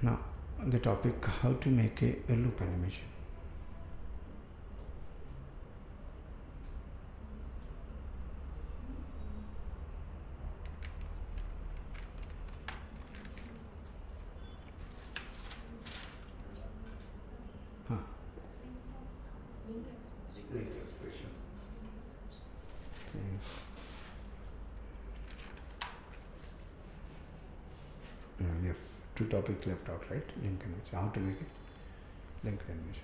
Now the topic, how to make a loop animation. Link expression. Okay. Yes, two topics left out, right? Link animation. How to make it link animation.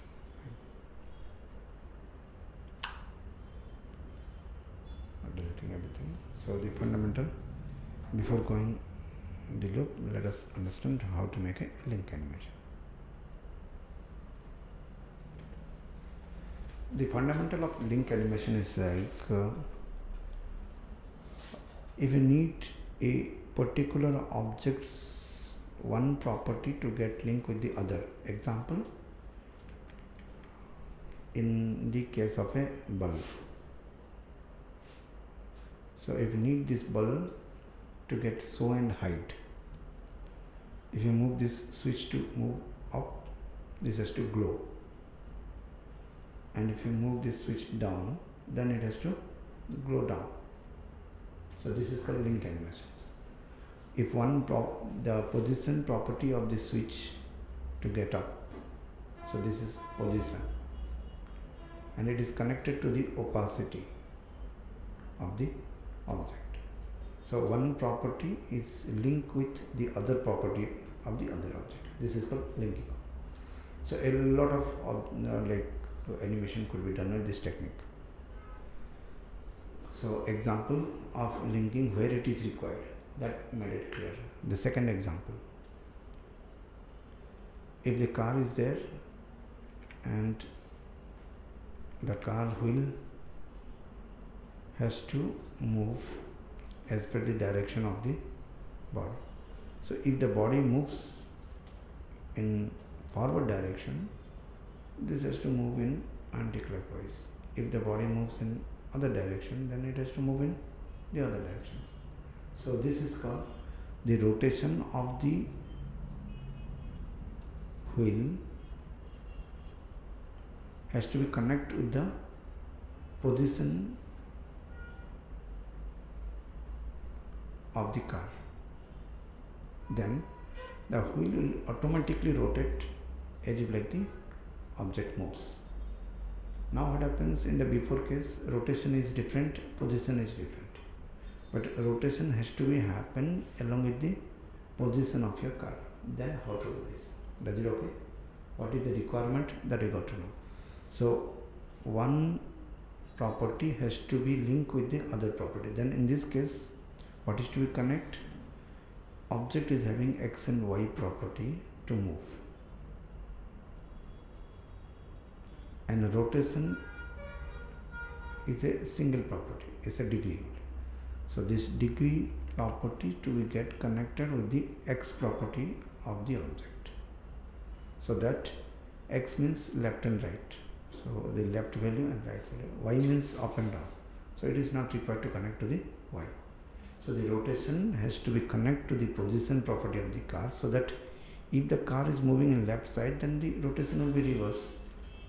Deleting everything. So the fundamental, before going the loop, let us understand how to make a link animation. The fundamental of link animation is like if you need a particular object's one property to get linked with the other. Example, in the case of a bulb. So if you need this bulb to get show and hide, if you move this switch to move up, this has to glow. And if you move this switch down, then it has to glow down. So this is called link animations. If the position property of the switch to get up, so this is position, and it is connected to the opacity of the object. So one property is linked with the other property of the other object. This is called linking. So a lot of animation could be done with this technique. So example of linking where it is required, that made it clear. The second example, if the car is there and the car wheel has to move as per the direction of the body. So if the body moves in forward direction, this has to move in anti-clockwise. If the body moves in other direction, then it has to move in the other direction. So this is called the rotation of the wheel has to be connected with the position of the car. Then the wheel will automatically rotate as if like the object moves. Now what happens in the before case, rotation is different, position is different. But rotation has to be happen along with the position of your car. Then how to do this? Does it okay? What is the requirement that you got to know? So one property has to be linked with the other property. Then in this case, what is to be connect? Object is having x and y property to move. And rotation is a single property, it's a degree. So this degree property to be get connected with the x property of the object. So that x means left and right. So the left value and right value. Y means up and down. So it is not required to connect to the y. So the rotation has to be connected to the position property of the car, so that if the car is moving in left side, then the rotation will be reverse.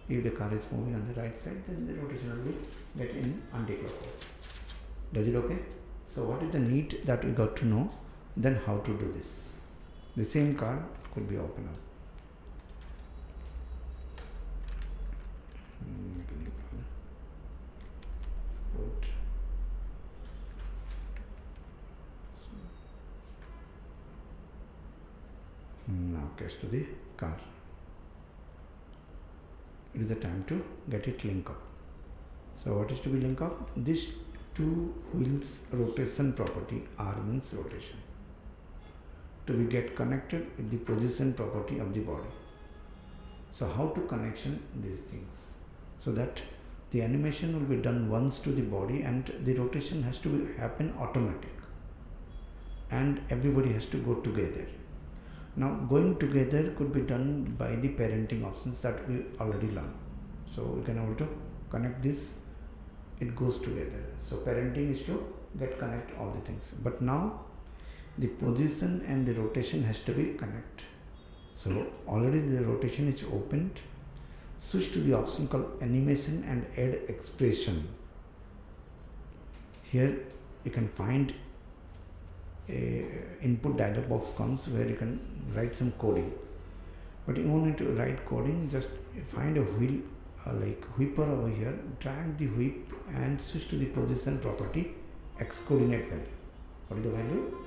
If the car is moving on the right side, then the rotation will be get in anti-clockwise. Does it okay? So what is the need that we got to know? Then how to do this? The same car could be open up. Put. Now case to the car. It is the time to get it link up. So what is to be link up? This two wheels rotation property, R means rotation, to be get connected with the position property of the body. So how to connection these things? So that the animation will be done once to the body and the rotation has to be happen automatic. And everybody has to go together. Now going together could be done by the parenting options that we already learned. So we can able to connect this, it goes together. So parenting is to get connect all the things. But now the position and the rotation has to be connect. So already the rotation is opened. Switch to the option called animation and add expression. Here you can find a input dialog box comes where you can write some coding. But you don't need to write coding, just find a wheel like whipper over here, drag the whip and switch to the position property x coordinate value. What is the value?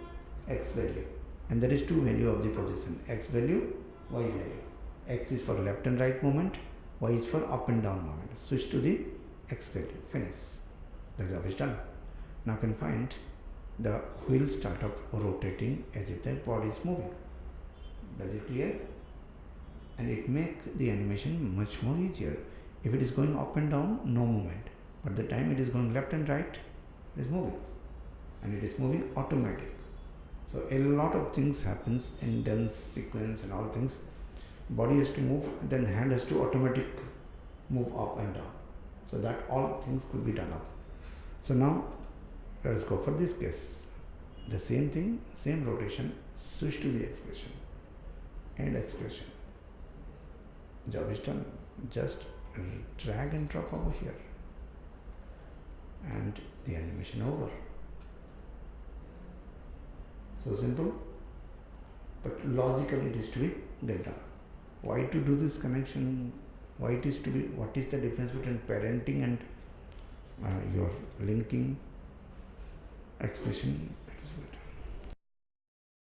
X value. And there is two value of the position, x value, y value. X is for left and right movement, y is for up and down movement. Switch to the x value. Finish. The job is done. Now you can find the wheel start up rotating as if the body is moving. Does it clear? And it make the animation much more easier. If it is going up and down, no movement. But the time it is going left and right, it is moving. And it is moving automatic. So a lot of things happens in dance sequence and all things. Body has to move, then hand has to automatic move up and down. So that all things could be done up. So now let us go for this case. The same thing, same rotation, switch to the expression. And expression. Job is done. Just drag and drop over here. And the animation over. So simple. But logically it is to be done. Why to do this connection? Why it is to be? What is the difference between parenting and your linking expression?